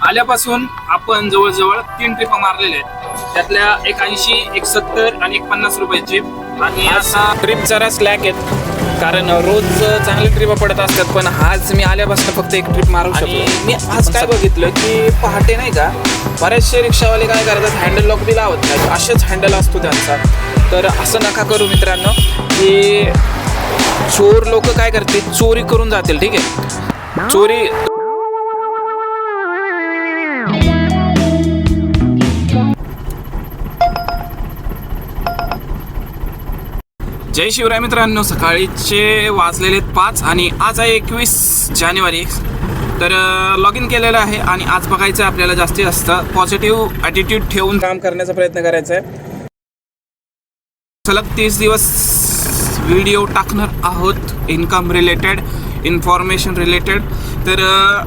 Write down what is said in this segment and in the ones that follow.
आल्यापासून आपण जवळजवळ 3 ट्रिपा मारलेल्या आहेत. त्यातल्या एक 80, एक 70 आणि एक 50 रुपयाची. आणि आता ट्रिप जरा स्लॅक आहेत कारण रोज चांगली ट्रिपा पडत असतात, पण आज मी आल्यापासून फक्त एक ट्रिप मारू शकलो. मी आज काय बघितलं की पहाटे नाही का बरेचसे रिक्षावाले काय करतात, हँडल लॉक बी लावत नाही, असेच हँडल असतो त्यांचा. तर असं नका करू मित्रांनो की चोर लोक काय करतील, चोरी करून जातील. ठीक आहे, चोरी जय शिवराय मित्रांनो. सकाळीचे वाजलेले 5 आणि आज आहे 21 जानेवारी. तर लॉग इन केलेलं आहे आणि आज बघायचं आहे आपल्याला जास्तीत जास्त पॉझिटिव्ह ॲटिट्यूड ठेवून काम करण्याचा प्रयत्न करायचा आहे. सलग 30 दिवस व्हिडिओ टाकणार आहोत, इन्कम रिलेटेड, इन्फॉर्मेशन रिलेटेड. तर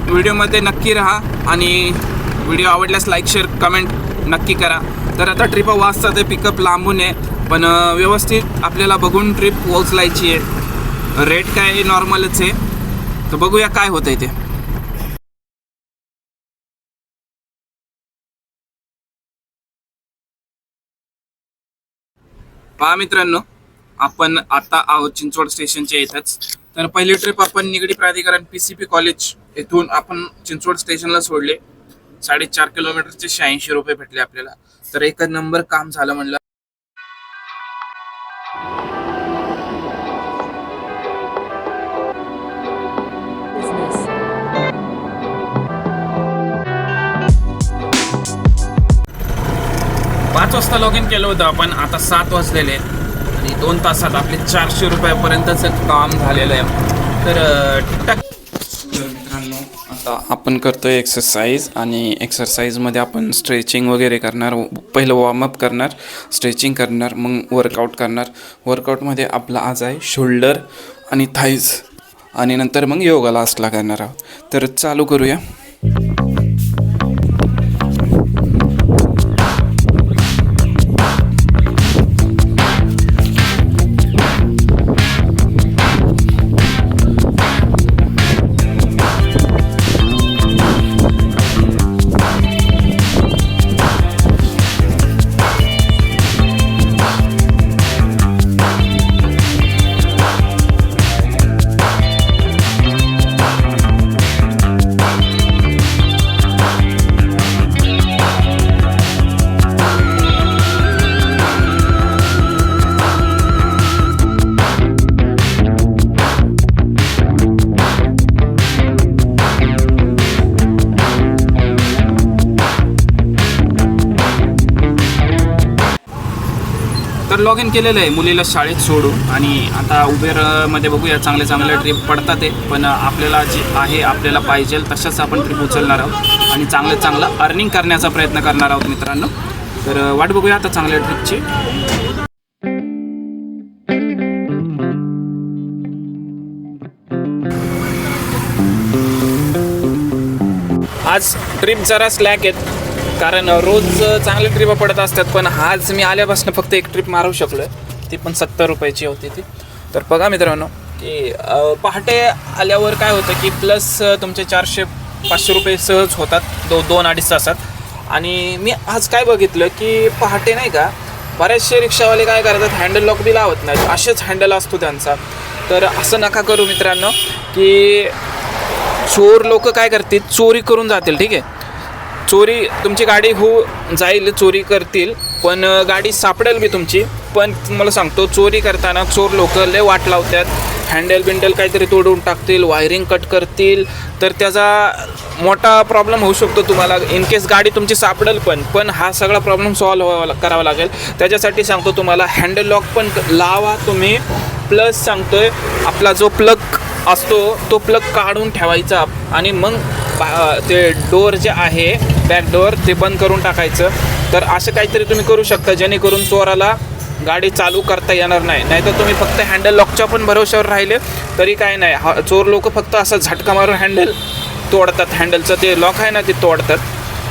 व्हिडिओमध्ये नक्की राहा आणि व्हिडिओ आवडल्यास लाईक, शेअर, कमेंट नक्की करा. तर आता ट्रिपा वाजतात आहे, पिकअप लांबून आहे, पण व्यवस्थित आपल्याला बघून ट्रिप पोहोचलायची आहे. रेट काय नॉर्मलच आहे, तर बघूया काय होतं आहे ते. पहा मित्रांनो, आपण आता आहोत चिंचवड स्टेशनच्या इथंच. तर पहिली ट्रिप आपण निगडी प्राधिकरण PCP कॉलेज येथून आपण चिंचवड स्टेशनला सोडले. 4.5 किलोमीटरचे 86 रुपये भेटले आपल्याला. तर एक नंबर काम झालं म्हणलं. पाच वाजता लॉग इन केलं होतं आपण, आता 7 वाजलेले आणि 2 तासात आपले 400 रुपयापर्यंतचं काम झालेलं आहे. तर ठीकठाक. तर मित्रांनो, आता आपण करतोय एक्सरसाइज आणि एक्सरसाइजमध्ये आपण स्ट्रेचिंग वगैरे करणार. पहिलं वॉर्मअप करणार, स्ट्रेचिंग करणार, मग वर्कआउट करणार. वर्कआउटमध्ये आपला आज आहे शोल्डर आणि थाईज आणि नंतर मग योगा लास्टला करणार आहोत. तर चालू करूया. तर लॉग इन केलेलं आहे मुलीला शाळेत सोडून आणि आता उबेरमध्ये बघूया चांगले चांगले ट्रिप पडतात आहे. पण आपल्याला जे आहे आपल्याला पाहिजे तशाच आपण ट्रिप उचलणार आहोत आणि चांगलं अर्निंग करण्याचा प्रयत्न करणार आहोत मित्रांनो. तर वाट बघूया आता चांगल्या ट्रिपची. आज ट्रिप जरा स्लॅक आहेत कारण रोज चांगली ट्रिपा पडत असतात, पण आज मी आल्यापासून फक्त एक ट्रिप मारू शकलो आहे, ती पण 70 रुपयाची होती ती. तर बघा मित्रांनो की पहाटे आल्यावर काय होतं की प्लस तुमचे 400-500 रुपये सहज होतात 2-2.5 तासात. आणि मी आज काय बघितलं की पहाटे नाही का बरेचसे रिक्षावाले काय करतात, हँडल लॉक बी लावत नाही, असेच हँडल असतो त्यांचा. तर असं नका करू मित्रांनो की चोर लोक काय करतील, चोरी करून जातील. ठीक आहे, चोरी तुमची गाडी जाईल, चोरी करतील, पण गाडी सापडेल बी तुमची. पण तुम्हाला सांगतो चोरी करताना चोर लोक लय वाट लावतात, हँडल काहीतरी तोडून टाकतील, वायरिंग कट करतील. तर त्याचा मोठा प्रॉब्लेम होऊ शकतो तुम्हाला. इन केस गाडी तुमची सापडेल पण हा सगळा प्रॉब्लेम सॉल्व्ह करावा लागेल. त्याच्यासाठी सांगतो तुम्हाला हँडल लॉक पण लावा तुम्ही. प्लस सांगतोय आपला जो प्लग असतो तो प्लग काढून ठेवायचा आणि मग ते डोअर जे आहे बॅक डोअर ते बंद करून टाकायचं. तर असं काहीतरी तुम्ही करू शकता जेणेकरून चोराला गाडी चालू करता येणार नाही. नाहीतर तुम्ही फक्त हँडल लॉकच्या पण भरोश्यावर राहिले तरी काय नाही, चोर लोक फक्त असं झटका मारून हँडल तोडतात, हँडलचं ते लॉक आहे ना ते तोडतात.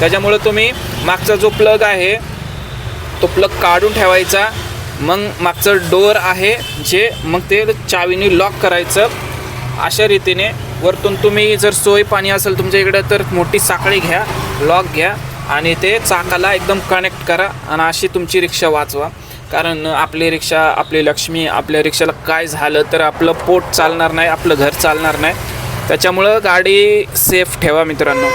त्याच्यामुळे तुम्ही मागचा जो प्लग आहे तो प्लग काढून ठेवायचा, मग मागचं डोअर आहे जे मग ते चावीने लॉक करायचं. अशा रीतीने वरतून तुम्ही जर सोय पाणी असेल तुमच्या इकडे तर मोठी साखळी घ्या, लॉक घ्या आणि ते चाकाला एकदम कनेक्ट करा आणि अशी तुमची रिक्षा वाचवा. कारण आपली रिक्षा आपली लक्ष्मी, आपल्या रिक्षाला काय झालं तर आपलं पोट चालणार नाही, आपलं घर चालणार नाही. त्याच्यामुळं गाडी सेफ ठेवा मित्रांनो.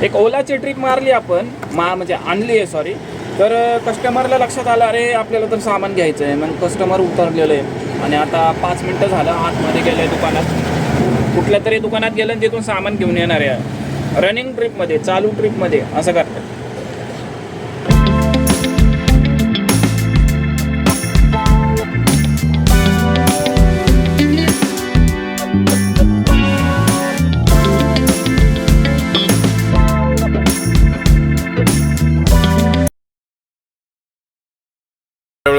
एक ओलाची ट्रिप मारली आपण म्हणजे आणली आहे सॉरी. तर कस्टमरला लक्षात आलं अरे आपल्याला तर सामान घ्यायचं आहे. मग कस्टमर उतरलेलं आहे आणि आता 5 मिनटं झालं आतमध्ये गेलं आहे दुकानात. कुठल्या तरी दुकानात गेलं आणि तिथून सामान घेऊन येणार आहे. रनिंग ट्रिपमध्ये, चालू ट्रिपमध्ये असं करतात.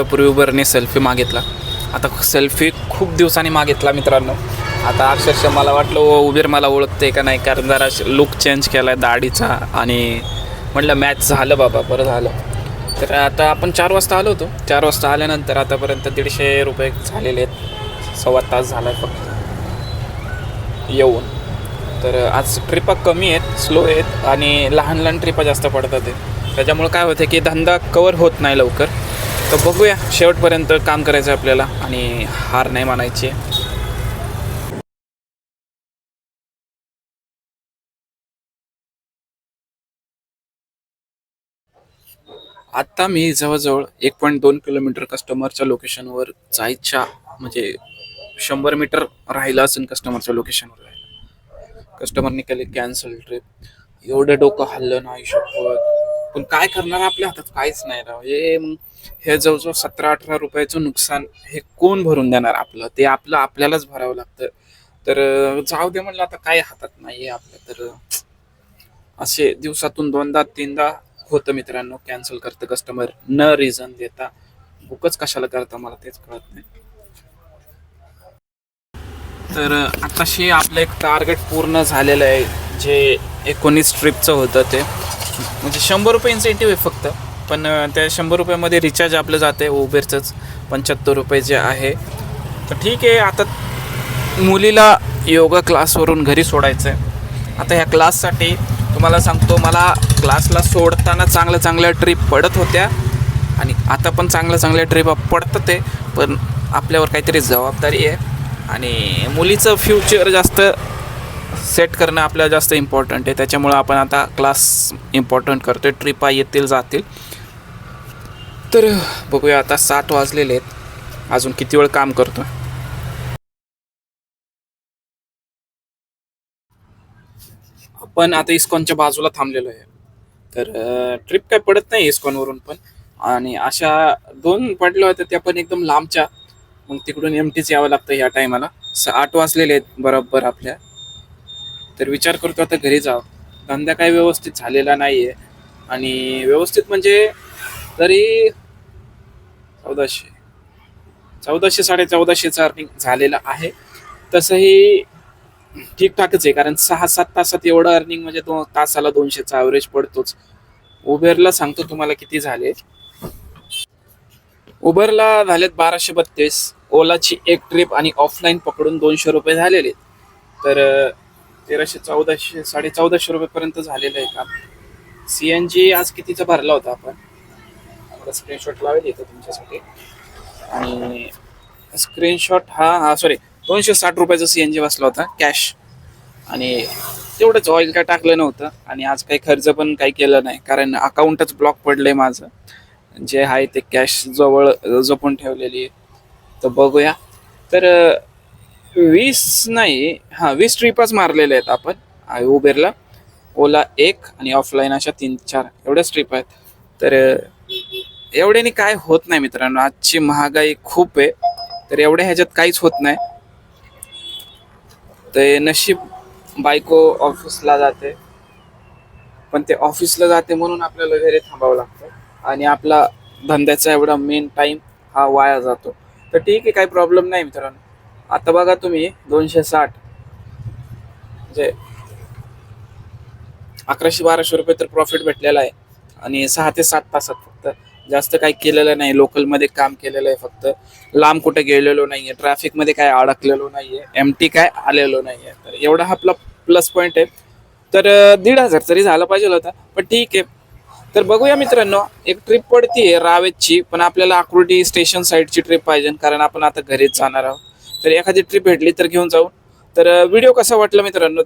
पूर्वी उबरने सेल्फी मागितला. आता सेल्फी खूप दिवसांनी मागितला मित्रांनो. आता अक्षरशः मला वाटलं उबेर मला ओळखते का नाही, कारण जरा लुक चेंज केला आहे दाढीचा आणि म्हटलं मॅच झालं बाबा, बरं झालं. तर आता आपण 4 वाजता आलो होतो. 4 वाजता आल्यानंतर आतापर्यंत 150 रुपये झालेले आहेत. 1.25 तास झाला आहे फक्त येऊन. तर आज ट्रिपा कमी आहेत, स्लो आहेत आणि लहान लहान ट्रिपा जास्त पडतात आहे. त्याच्यामुळं काय होतं की धंदा कवर होत नाही लवकर. तर बघूया, शेवटपर्यंत काम करायचं आहे आपल्याला आणि हार नाही मानायची. आत्ता मी जवळजवळ 1.2 किलोमीटर कस्टमरच्या लोकेशनवर जायच्या, म्हणजे 100 मीटर राहिलं असेल कस्टमरच्या लोकेशनवर राहिलं. कस्टमरने केली कॅन्सल ट्रिप. एवढं डोकं हल्लं नाही शपथ. पण काय करणार, आपल्या हातात काहीच नाही राव. हे जवळजवळ 17-18 रुपयाचं नुकसान हे कोण भरून देणार आपलं? ते आपल्यालाच भरावं लागतं. तर जाऊ दे म्हणलं, आता काय हातात नाही आहे आपल्या. तर असे दिवसातून 2दा-3दा होतं मित्रांनो, कॅन्सल करतं कस्टमर न रिझन देता. बुकच कशाला करता मला तेच कळत नाही. तर आताशी आपलं एक टार्गेट पूर्ण झालेलं आहे, जे 19 ट्रिपचं होतं ते. म्हणजे 100 रुपये इन्सेंटिव्ह आहे फक्त. पण त्या 100 रुपयामध्ये रिचार्ज आपलं जाते उबेरचंच 75 रुपये जे आहे. तर ठीक आहे. आता मुलीला योगा क्लासवरून घरी सोडायचं आहे. आता ह्या क्लाससाठी तुम्हाला सांगतो, मला क्लासला सोडताना चांगल्या ट्रिप पडत होत्या आणि आता पण चांगल्या ट्रिप पडतात आहे. पण आपल्यावर काहीतरी जबाबदारी आहे आणि मुलीचं फ्युचर जास्त सेट करणं आपल्याला जास्त इम्पॉर्टंट आहे. त्याच्यामुळं आपण आता क्लास इम्पॉर्टंट करतो आहे. ट्रिपा येतील जातील. तर बघूया, आता 7 वाजलेले आहेत. अजून किती वेळ काम करतो. आपण आता इस्कॉनच्या बाजूला थांबलेलो आहे. तर ट्रिप काय पडत नाही इस्कॉनवरून पण. आणि अशा 2 पडल्या होत्या, त्या पण एकदम लांबच्या. मग तिकडून एमटीच यावं लागतं या टायमाला. 8 वाजलेले आहेत बरोबर आपल्या. तर विचार करतो आता घरी जावं. धंदा काही व्यवस्थित झालेला नाही आहे. आणि व्यवस्थित म्हणजे तरी 1400 1450चा अर्निंग झालेला आहे. तसंही ठीकठाकच आहे, कारण 6-7 तासात एवढं अर्निंग म्हणजे 2 तासाला 200चा ॲव्हरेज पडतोच. उबेरला सांगतो तुम्हाला किती झाले. उबरला झालेत 1232. ओलाची एक ट्रिप आणि ऑफलाईन पकडून 200 रुपये झालेले. तर 1300 1400 रुपयेपर्यंत झालेलं आहे काम. CNG आज कितीचा भरला होता आपण, मला स्क्रीनशॉट लावेल येतं तुमच्यासाठी. आणि स्क्रीनशॉट हा सॉरी 260 रुपयाचा CNG बसला होता कॅश. आणि तेवढंच, ऑइल काय टाकलं नव्हतं आणि आज काही खर्च पण काही केलं नाही, कारण अकाउंटच ब्लॉक पडलंय माझं. जे आहे ते कॅश जवळ जपून ठेवलेली आहे. तर बघूया. तर 20 ट्रिपच मारलेल्या आहेत आपण उबेरला. ओला 1 आणि ऑफलाईन अशा 3-4 एवढ्याच ट्रिप आहेत. तर एवढ्याने काय होत नाही मित्रांनो. आजची महागाई खूप आहे, तर एवढ्या ह्याच्यात काहीच होत नाही. ते नशीब बायको ऑफिसला जाते, पण ते ऑफिसला जाते म्हणून आपल्याला घरी थांबावं लागतं आणि आपला धंद्याचा एवढा मेन टाईम हा वाया जातो. तर ठीक आहे, काही प्रॉब्लेम नाही मित्रांनो. आता बघा तुम्ही 260 म्हणजे 1100-1200 रुपये तर प्रॉफिट भेटलेला आहे. आणि 6 ते 7 तासात फक्त. जास्त काही केलेलं नाही, लोकलमध्ये काम केलेलं आहे फक्त. लांब कुठे गेलेलो नाहीये, ट्रॅफिकमध्ये काय अडकलेलो नाहीये, एमटी काय आलेलो नाहीये. तर एवढा हा आपला प्लस पॉईंट आहे. तर 1,500 तरी झालं पाहिजे होता, पण ठीक आहे. तर बघूया मित्रांनो, एक ट्रिप पडतीये रावेतची, पण आपल्याला आकुर्डी स्टेशन साईडची ट्रिप पाहिजे, कारण आपण आता घरीच जाणार आहोत. तर एखादी ट्रिप भेटली तर घेऊन जाऊ. तर व्हिडिओ कसा वाटला मित्रांनो,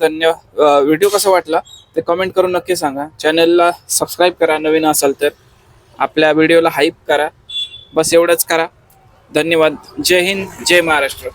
व्हिडिओ कसा वाटला ते कमेंट करून नक्की सांगा. चॅनलला सबस्क्राईब करा नवीन असाल तर. आपल्या व्हिडिओला हाईप करा. बस एवढंच करा. धन्यवाद. जय हिंद, जय महाराष्ट्र.